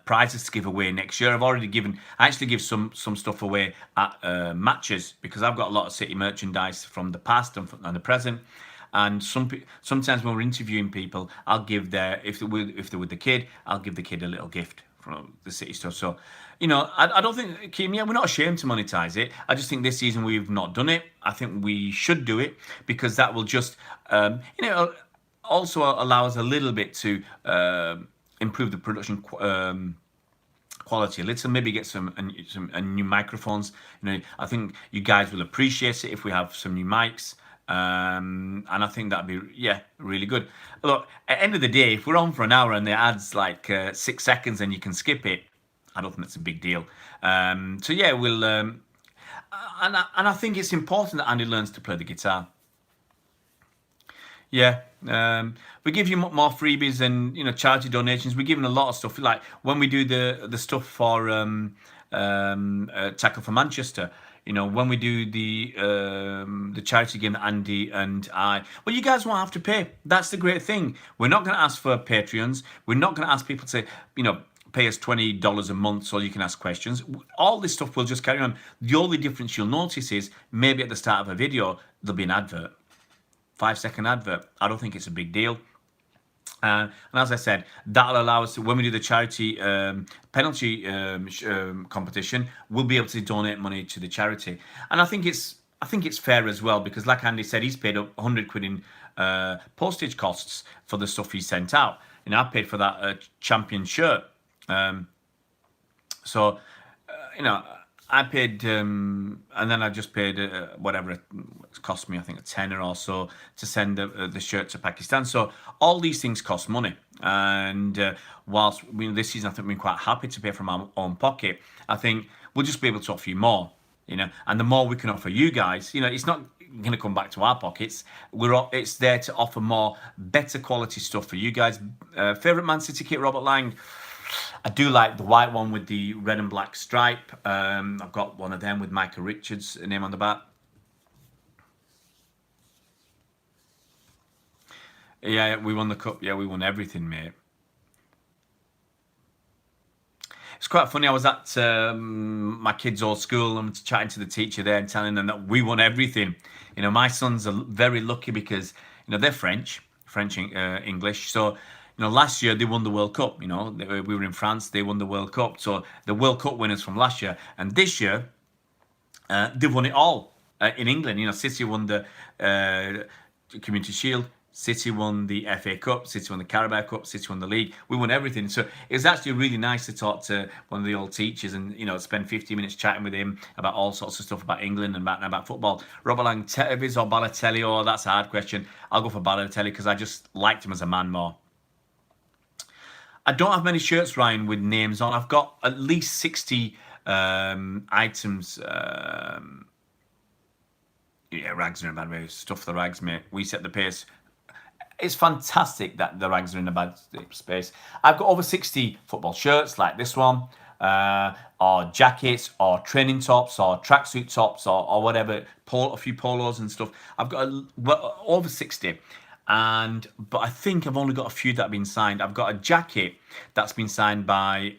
prizes to give away next year. I actually give some stuff away at matches, because I've got a lot of City merchandise from the past and the present. And sometimes when we're interviewing people, I'll give if they're with the kid, I'll give the kid a little gift from the City stuff. So, you know, I don't think, Kim, yeah, we're not ashamed to monetize it. I just think this season we've not done it. I think we should do it, because that will just, you know, also allow us a little bit to improve the production quality a little. Maybe get some new microphones. You know, I think you guys will appreciate it if we have some new mics. And I think that'd be, yeah, really good. Look, at the end of the day, if we're on for an hour and the ad's like 6 seconds and you can skip it, I don't think that's a big deal. So yeah, we'll and I think it's important that Andy learns to play the guitar. Yeah, we give you more freebies and, you know, charity donations. We're giving a lot of stuff. Like when we do the stuff for Tackle for Manchester. You know, when we do the charity game that Andy and I, well, you guys won't have to pay. That's the great thing. We're not going to ask for Patreons. We're not going to ask people to, you know, pay us $20 a month so you can ask questions. All this stuff will just carry on. The only difference you'll notice is maybe at the start of a video there'll be an advert, 5-second advert. I don't think it's a big deal. And as I said, that'll allow us to, when we do the charity penalty competition, we'll be able to donate money to the charity. And I think it's fair as well, because like Andy said, he's paid up 100 quid in postage costs for the stuff he sent out. And I paid for that champion shirt. So, you know, I paid, and then I just paid whatever it cost me, I think a tenner or so, to send the shirt to Pakistan. So all these things cost money. And whilst this season I think we've been quite happy to pay from our own pocket, I think we'll just be able to offer you more, you know. And the more we can offer you guys, you know, it's not going to come back to our pockets. It's there to offer more, better quality stuff for you guys. Favourite Man City kit, Robert Lang? I do like the white one with the red and black stripe. I've got one of them with Micah Richards' name on the back. Yeah, we won the cup. Yeah, we won everything, mate. It's quite funny. I was at my kids' old school and chatting to the teacher there and telling them that we won everything. You know, my sons are very lucky because, you know, they're French, English. So, you know, last year they won the World Cup. You know, we were in France, they won the World Cup. So the World Cup winners from last year, and this year they've won it all in England. You know, City won the Community Shield, City won the FA Cup, City won the Carabao Cup, City won the league. We won everything. So it was actually really nice to talk to one of the old teachers and, you know, spend 15 minutes chatting with him about all sorts of stuff about England and about football. Robert Lang, Tevez or Balotelli? Oh, that's a hard question. I'll go for Balotelli because I just liked him as a man more. I don't have many shirts, Ryan, with names on. I've got at least 60 items. Yeah, rags are in a bad way. Stuff the rags, mate. We set the pace. It's fantastic that the rags are in a bad space. I've got over 60 football shirts like this one, or jackets, or training tops, or tracksuit tops, or whatever, a few polos and stuff. I've got over 60. But I think I've only got a few that have been signed. I've got a jacket that's been signed by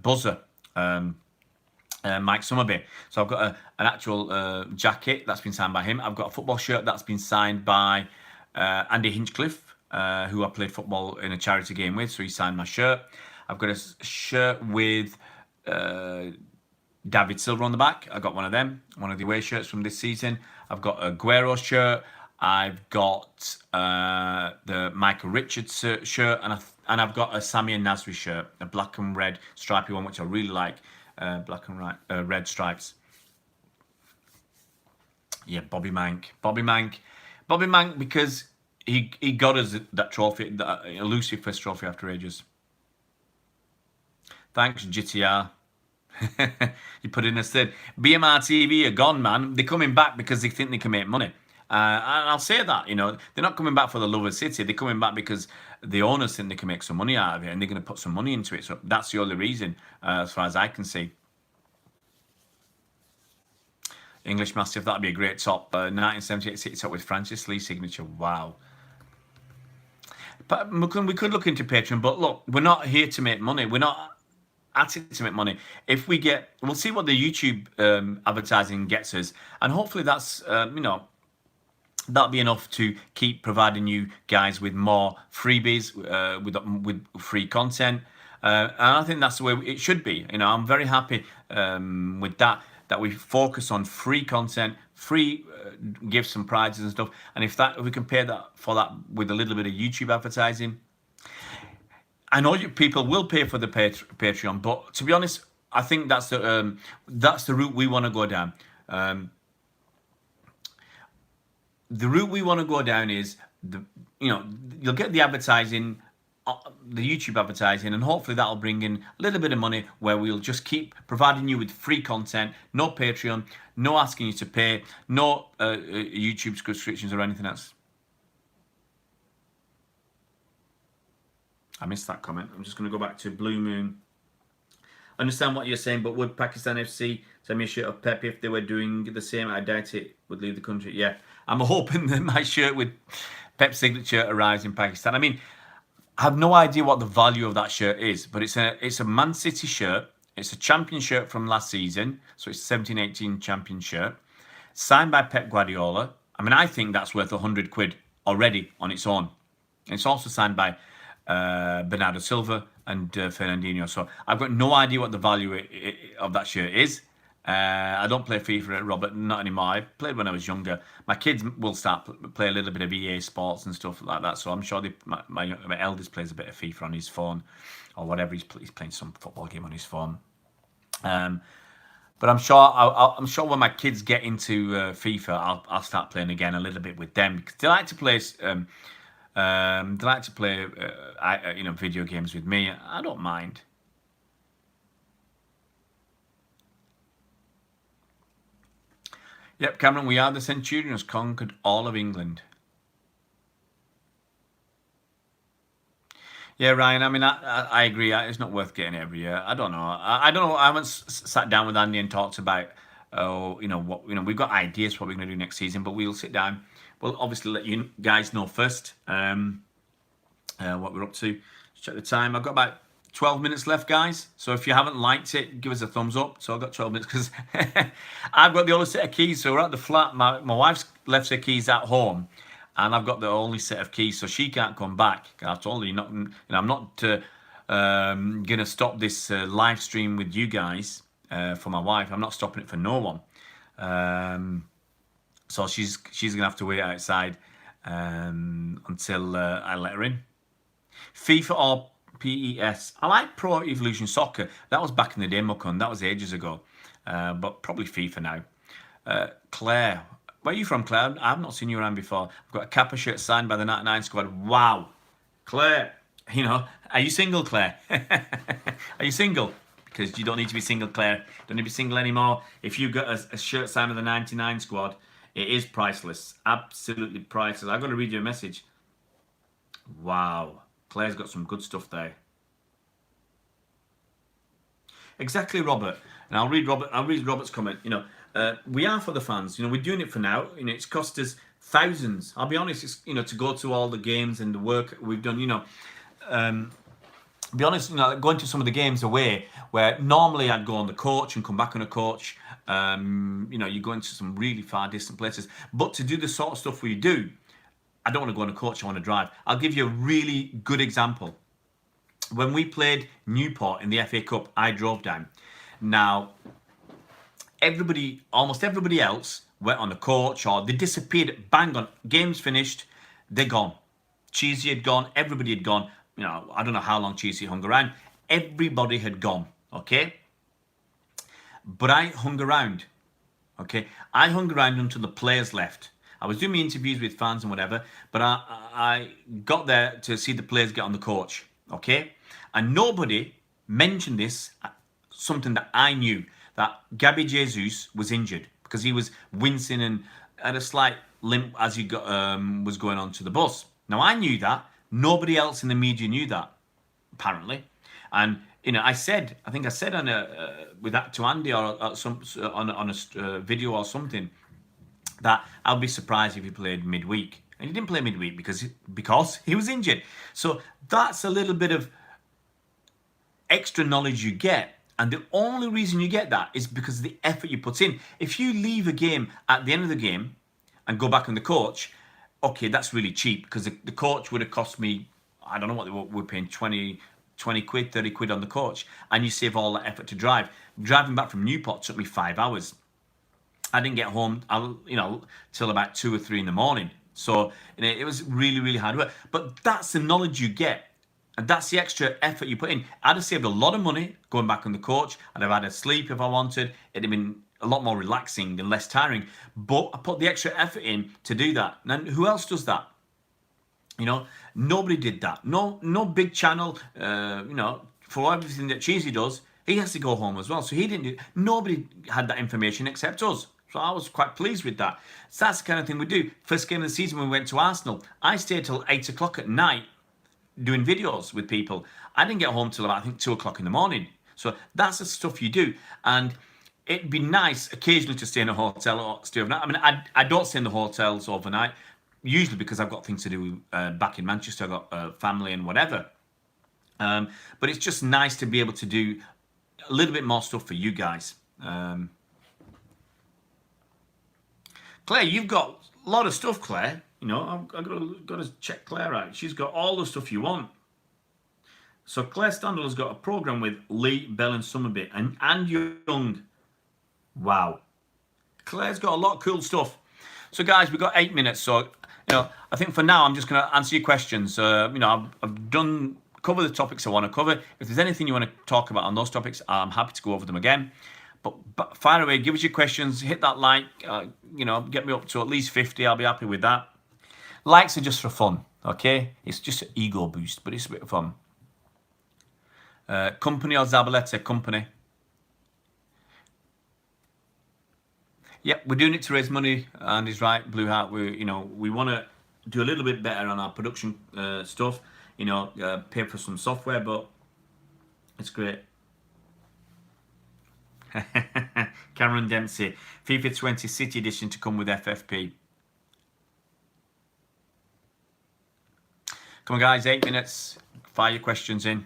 Buzzer, Mike Summerby. So I've got an actual jacket that's been signed by him. I've got a football shirt that's been signed by Andy Hinchcliffe, who I played football in a charity game with. So he signed my shirt. I've got a shirt with David Silva on the back. I got one of them, one of the away shirts from this season. I've got a Guerrero shirt. I've got the Michael Richards shirt, and I've got a Sammy and Nasri shirt, a black and red stripy one, which I really like, black and red stripes. Yeah, Bobby Mank, because he got us that trophy, that elusive first trophy after ages. Thanks, GTR. You put in a third. BMR TV are gone, man. They're coming back because they think they can make money. And I'll say that, you know, they're not coming back for the love of City. They're coming back because the owners think they can make some money out of it, and they're going to put some money into it. So that's the only reason, as far as I can see. English Mastiff, that'd be a great top. 1978 City top with Francis Lee signature. Wow. But we could look into Patreon, but look, we're not here to make money. We're not at it to make money. If we get, we'll see what the YouTube advertising gets us, and hopefully that's that'll be enough to keep providing you guys with more freebies, with free content, and I think that's the way it should be. I'm very happy with that we focus on free content, free gifts and prizes and stuff. And if we can pay for that with a little bit of YouTube advertising, I know people will pay for the Patreon, but to be honest, I think that's the route we want to go down. The route we want to go down is you'll get the advertising, the YouTube advertising, and hopefully that'll bring in a little bit of money where we'll just keep providing you with free content, no Patreon, no asking you to pay, no YouTube subscriptions or anything else. I missed that comment. I'm just going to go back to Blue Moon. Understand what you're saying, but would Pakistan FC send me a shirt of Pep if they were doing the same? I doubt it would leave the country. Yeah, I'm hoping that my shirt with Pep's signature arrives in Pakistan. I mean, I have no idea what the value of that shirt is, but it's a Man City shirt. It's a champion shirt from last season, so it's a 17-18 champion shirt, signed by Pep Guardiola. I mean, I think that's worth £100 already on its own. It's also signed by Bernardo Silva and Fernandinho. So I've got no idea what the value of that shirt is. I don't play FIFA, Robert, not anymore. I played when I was younger. My kids will start play a little bit of EA Sports and stuff like that. So I'm sure my eldest plays a bit of FIFA on his phone or whatever. He's playing some football game on his phone. But I'm sure when my kids get into FIFA, I'll start playing again a little bit with them because they like to play. Video games with me. I don't mind. Yep, Cameron, we are the Centurions, conquered all of England. Yeah, Ryan, I mean, I agree. It's not worth getting it every year. I don't know. I don't know. I haven't sat down with Andy and talked about, we've got ideas for what we're going to do next season, but we'll sit down. We'll obviously let you guys know first what we're up to. Check the time. I've got about 12 minutes left, guys. So if you haven't liked it, give us a thumbs up. So I've got 12 minutes because I've got the only set of keys. So we're at the flat. My wife's left her keys at home, and I've got the only set of keys, so she can't come back. I've told her, I'm not going to stop this live stream with you guys for my wife. I'm not stopping it for no one. So she's going to have to wait outside until I let her in. FIFA or PES? I like Pro Evolution Soccer. That was back in the day, Mukun. That was ages ago. But probably FIFA now. Claire. Where are you from, Claire? I've not seen you around before. I've got a Kappa shirt signed by the 99 squad. Wow. Claire, are you single, Claire? Are you single? Because you don't need to be single, Claire. Don't need to be single anymore. If you've got a shirt signed by the 99 squad, it is priceless. Absolutely priceless. I'm going to read you a message. Wow. Claire's got some good stuff there. Exactly, Robert. And I'll read Robert's comment. We are for the fans. We're doing it for now. It's cost us thousands. I'll be honest, it's, to go to all the games and the work we've done, be honest, going to some of the games away where normally I'd go on the coach and come back on a coach. You go into some really far distant places. But to do the sort of stuff we do, I don't want to go on a coach, I want to drive. I'll give you a really good example. When we played Newport in the FA Cup, I drove down. Now, almost everybody else went on a coach or they disappeared, bang on, game's finished, they're gone. Cheesy had gone, everybody had gone. I don't know how long Cheesy hung around. Everybody had gone, okay? But I hung around, okay? I hung around until the players left. I was doing my interviews with fans and whatever, but I got there to see the players get on the coach, okay? And nobody mentioned this, something that I knew, that Gabby Jesus was injured because he was wincing and had a slight limp as he was going on to the bus. Now, I knew that. Nobody else in the media knew that, apparently. And I think I said on with that to Andy or some on a video or something that I'll be surprised if he played midweek. And he didn't play midweek because he was injured. So that's a little bit of extra knowledge you get. And the only reason you get that is because of the effort you put in. If you leave a game at the end of the game and go back on the coach, okay, that's really cheap because the coach would have cost me, I don't know what they were paying, 20 quid, 30 quid on the coach. And you save all that effort to drive. Driving back from Newport took me 5 hours. I didn't get home, till about 2 or 3 in the morning. So it was really, really hard work. But that's the knowledge you get. And that's the extra effort you put in. I'd have saved a lot of money going back on the coach. I'd have had a sleep if I wanted. It'd have been a lot more relaxing and less tiring. But I put the extra effort in to do that. And who else does that? Nobody did that. No big channel, for everything that Cheesy does, he has to go home as well. So he didn't do. Nobody had that information except us. So I was quite pleased with that. So that's the kind of thing we do. First game of the season when we went to Arsenal, I stayed till 8 o'clock at night doing videos with people. I didn't get home till about, I think, 2 o'clock in the morning. So that's the stuff you do. And it'd be nice occasionally to stay in a hotel or stay overnight. I mean, I don't stay in the hotels overnight, usually because I've got things to do back in Manchester. I've got family and whatever. But it's just nice to be able to do a little bit more stuff for you guys. Claire, you've got a lot of stuff, Claire. I've got to check Claire out. She's got all the stuff you want. So Claire Standall has got a program with Lee, Bell and Summerby and Young. Wow. Claire's got a lot of cool stuff. So guys, we've got 8 minutes. So, I think for now, I'm just going to answer your questions. I've done cover the topics I want to cover. If there's anything you want to talk about on those topics, I'm happy to go over them again. But fire away, give us your questions, hit that like, get me up to at least 50. I'll be happy with that. Likes are just for fun, okay? It's just an ego boost, but it's a bit of fun. Company or Zabaleta? Company. Yep, we're doing it to raise money, and he's right, Blue Heart. We want to do a little bit better on our production stuff. Pay for some software, but it's great. Cameron Dempsey, FIFA 20 City Edition to come with FFP. Come on, guys, 8 minutes. Fire your questions in.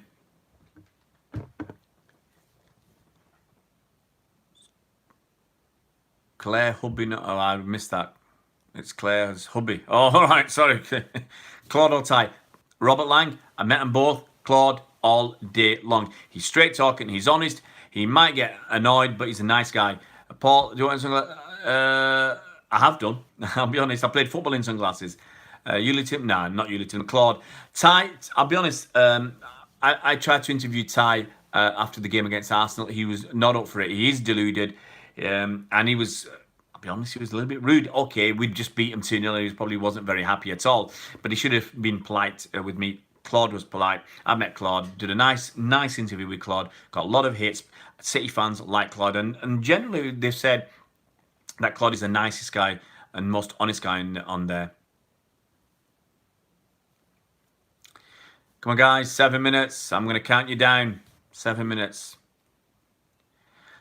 Claire Hubby. Oh, I missed that. It's Claire's hubby. Oh, all right, sorry. Claude or Ty. Robert Lang, I met them both. Claude, all day long. He's straight talking. He's honest. He might get annoyed, but he's a nice guy. Paul, do you want something? I have done. I'll be honest. I played football in sunglasses. Ulitim? No, not Ulitim. Claude. Ty, I'll be honest. I tried to interview Ty after the game against Arsenal. He was not up for it. He is deluded. And he was, I'll be honest, he was a little bit rude. Okay, we'd just beat him 2-0. He probably wasn't very happy at all. But he should have been polite with me. Claude was polite. I met Claude, did a nice interview with Claude. Got a lot of hits. City fans like Claude. And generally, they've said that Claude is the nicest guy and most honest guy on there. Come on, guys. 7 minutes. I'm going to count you down. 7 minutes.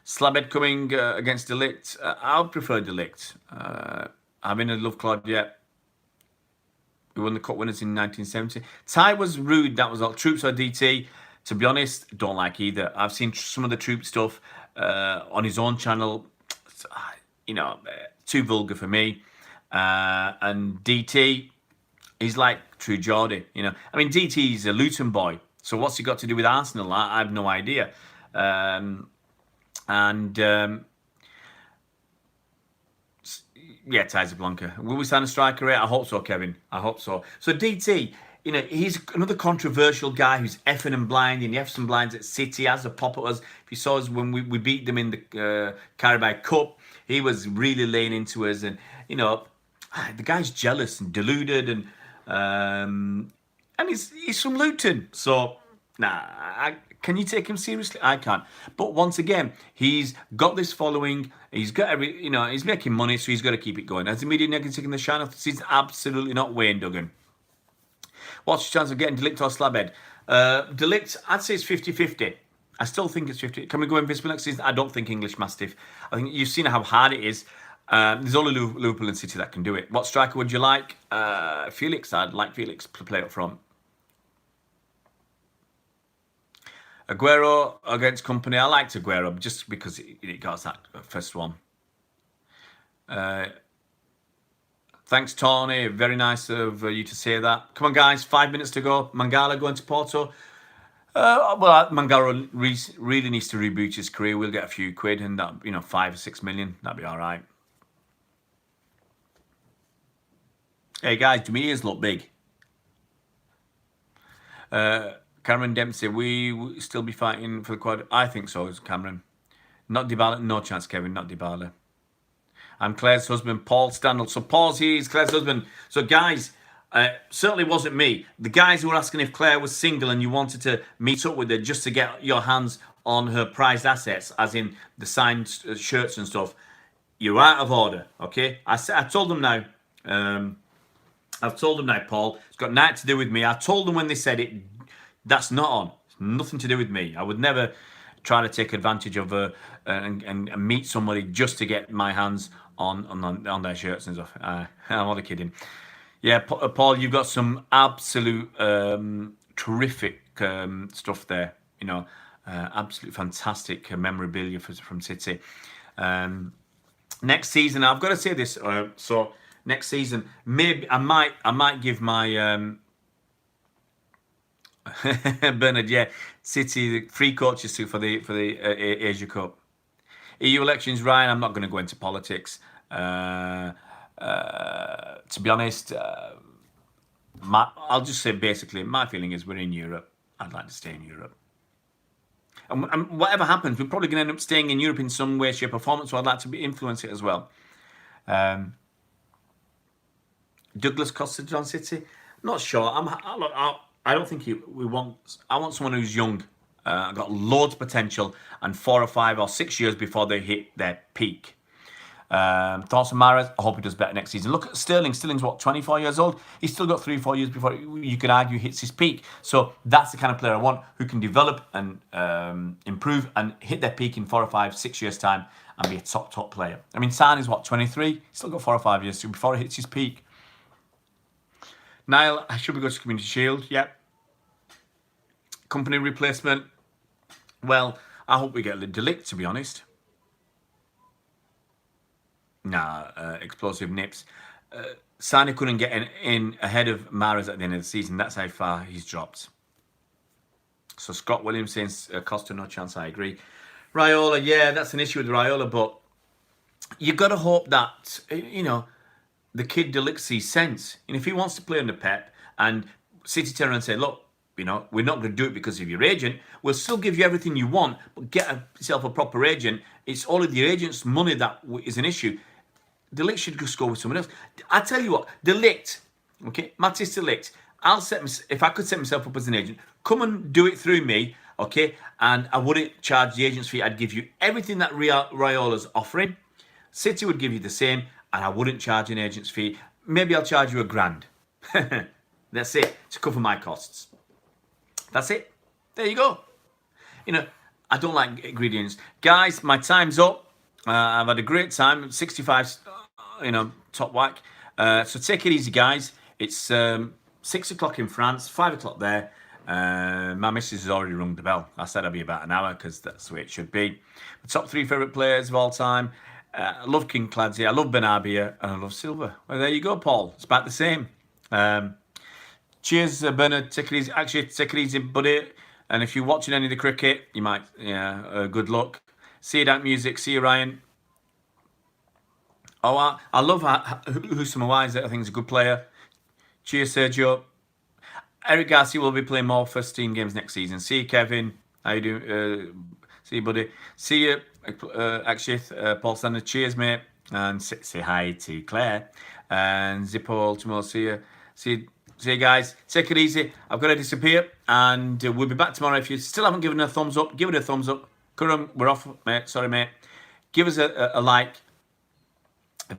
Slabhead coming against Delict. I'll prefer Delict. I haven't loved Claude yet. We won the cup winners in 1970. Ty was rude. That was all. Troops or DT. To be honest, don't like either. I've seen some of the Troop stuff on his own channel. Too vulgar for me. And DT, he's like True Geordie. I mean, DT is a Luton boy. So what's he got to do with Arsenal? I have no idea. Yeah, Ty's a Blanca. Will we sign a striker rate? I hope so, Kevin. I hope so. So DT, he's another controversial guy who's effing and blinding. He effs and blinds at City, has a pop at us. If you saw us when we beat them in the Carabao Cup, he was really laying into us. And, the guy's jealous and deluded. And he's from Luton. So, can you take him seriously? I can't. But once again, he's got this following. He's got he's making money, so he's got to keep it going. Has the media negative taken the shine off the season? Absolutely not, Wayne Duggan. What's your chance of getting Delict or Slabhead? Delict, I'd say it's 50-50. I still think it's 50. Can we go Invincible next season? I don't think English Mastiff. I think you've seen how hard it is. There's only Liverpool and City that can do it. What striker would you like? Felix. I'd like Felix to play up front. Aguero against Company. I liked Aguero just because it got us that first one. Thanks, Tony. Very nice of you to say that. Come on, guys. 5 minutes to go. Mangala going to Porto. Well, Mangala really needs to reboot his career. We'll get a few quid and that, 5 or 6 million. That'd be all right. Hey guys, do my ears look big? Cameron Dempsey, we still be fighting for the quad? I think so, Cameron. Not Dybala, no chance, Kevin. Not Dybala. I'm Claire's husband, Paul Standall. So Paul's here, he's Claire's husband. So guys, certainly wasn't me. The guys who were asking if Claire was single and you wanted to meet up with her just to get your hands on her prized assets, as in the signed shirts and stuff, you're out of order, okay? I told them now. I've told them now, Paul. It's got nothing to do with me. I told them when they said it, that's not on. It's nothing to do with me. I would never try to take advantage of and meet somebody just to get my hands on their shirts and stuff. I'm only kidding. Yeah, Paul, you've got some absolute terrific stuff there. Absolute fantastic memorabilia from City. Next season, I've got to say this. So next season, maybe I might give my Bernard, yeah, City free coaches for the Asia Cup. EU elections, Ryan. I'm not going to go into politics. To be honest, I'll just say basically my feeling is we're in Europe. I'd like to stay in Europe. And whatever happens, we're probably going to end up staying in Europe in some way, shape, or form. So I'd like to influence it as well. Douglas Costa, John City. Not sure. I don't think we want. I want someone who's young, got loads of potential, and 4 or 5 or 6 years before they hit their peak. Thoughts on Mahrez? I hope he does better next season. Look at Sterling. Sterling's what, 24 years old? He's still got 3 or 4 years before you could argue hits his peak. So that's the kind of player I want, who can develop and improve and hit their peak in 4 or 5, 6 years' time and be a top player. I mean, San is what, 23? He's still got 4 or 5 years before he hits his peak. Niall, should we go to Community Shield? Yep. Company replacement. Well, I hope we get a Delict, to be honest. Nah, explosive nips. Sane couldn't get in ahead of Mahrez at the end of the season. That's how far he's dropped. So Scott Williams saying Costa, no chance. I agree. Raiola, yeah, that's an issue with Raiola, but you've got to hope that, the kid Delict sees sense. And if he wants to play under Pep and City turn around and say, look, we're not going to do it because of your agent. We'll still give you everything you want, but get yourself a proper agent. It's all of the agent's money that is an issue. Delict should just go with someone else. I tell you what, Delict, okay, Matthias Delict, if I could set myself up as an agent, come and do it through me, okay, and I wouldn't charge the agent's fee. I'd give you everything that Raiola's offering. City would give you the same, and I wouldn't charge an agent's fee. Maybe I'll charge you £1,000. That's it, to cover my costs. That's it. There you go. I don't like ingredients. Guys, my time's up. I've had a great time. 65, top whack. So take it easy, guys. It's 6 o'clock in France, 5 o'clock there. My missus has already rung the bell. I said I'd be about an hour because that's the way it should be. The top 3 favourite players of all time. I love King Clancy, I love Benabia, and I love Silva. Well, there you go, Paul. It's about the same. Cheers, Bernard. Take it easy. Actually, take it easy, buddy. And if you're watching any of the cricket, you might, good luck. See you down music. See you, Ryan. Oh, I love Husama Wise. I think he's a good player. Cheers, Sergio. Eric Garcia will be playing more first team games next season. See you, Kevin. How you doing? See you, buddy. See you, Akshith. Paul Sanders. Cheers, mate. And say hi to Claire. And Zippo Ultimo. See you. See you, guys. Take it easy. I've got to disappear. And we'll be back tomorrow. If you still haven't given it a thumbs up, give it a thumbs up. Kurum, we're off, mate. Sorry, mate. Give us a like.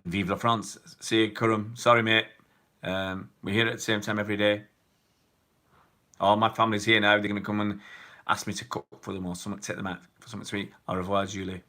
Vive la France. See you, Kurum. Sorry, mate. We're here at the same time every day. All my family's here now. They're going to come and ask me to cook for them or something, take them out for something to eat. Au revoir, Julie.